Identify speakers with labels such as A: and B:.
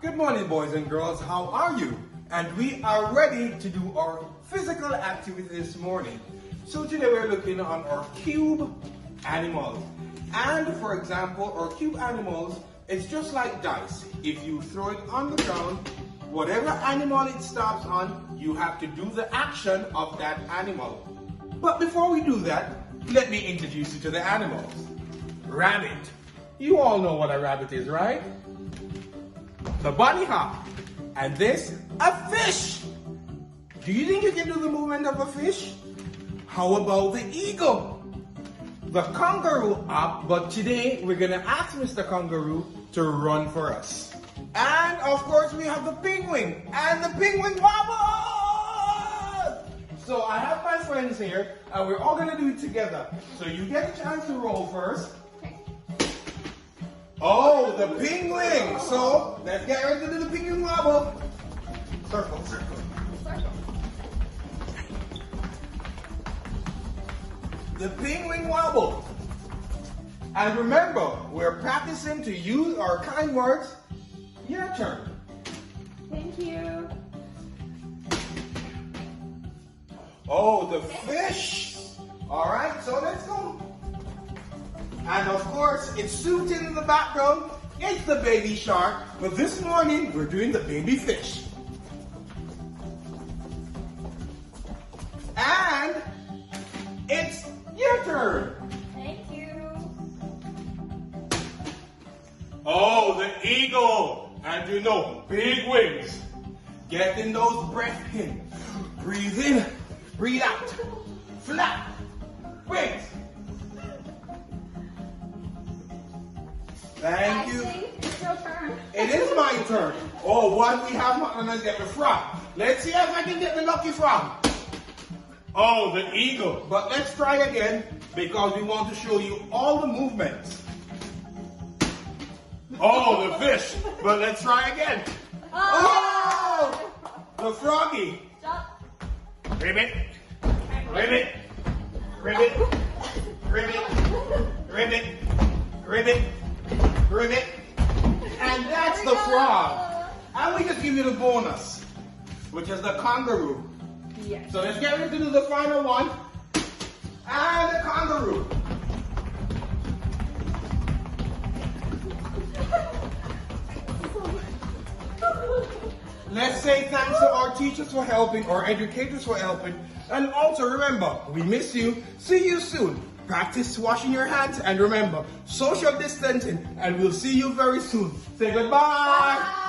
A: Good morning, boys and girls. How are you? And we are ready to do our physical activity this morning. So today we're looking on our cube animals. And for example, our cube animals, it's just like dice. If you throw it on the ground, whatever animal it stops on, you have to do the action of that animal. But before we do that, let me introduce you to the animals. Rabbit. You all know what a rabbit is, right? The bunny hop. And this, a fish. Do you think you can do the movement of a fish? How about the eagle? The kangaroo up, but today we're gonna ask Mr. Kangaroo to run for us. And of course we have the penguin, and the penguin wobble! So I have my friends here, and we're all gonna do it together. So you get a chance to roll first. Oh, the penguin! So let's get ready to do the penguin wobble. Circle, circle. The penguin wobble. And remember, we're practicing to use our kind words. Your turn.
B: Thank you.
A: Oh, the fish. All right, so let's go. And of course, it's suited in the background. It's the baby shark. But this morning, we're doing the baby fish. And it's your turn.
B: Thank you.
A: Oh, the eagle. And you know, big wings. Getting those breath in. Breathe in, breathe out. Flap, wings. Thank you.
B: I think it's your turn.
A: It is my turn. Oh, what we have not gonna get the frog. Let's see if I can get the lucky frog. Oh, the eagle. But let's try again because we want to show you all the movements. Oh, the fish. But let's try again. Oh, the froggy.
B: Stop.
A: Ribbit, ribbit, ribbit, ribbit, ribbit, ribbit, ribbit. And that's the frog. And we just give you the bonus, which is the kangaroo.
B: Yes.
A: So let's get ready to do the final one. And the kangaroo. Let's say thanks to our teachers for helping, our educators for helping. And also remember, we miss you. See you soon. Practice washing your hands and remember, social distancing. And we'll see you very soon. Say goodbye.
B: Bye.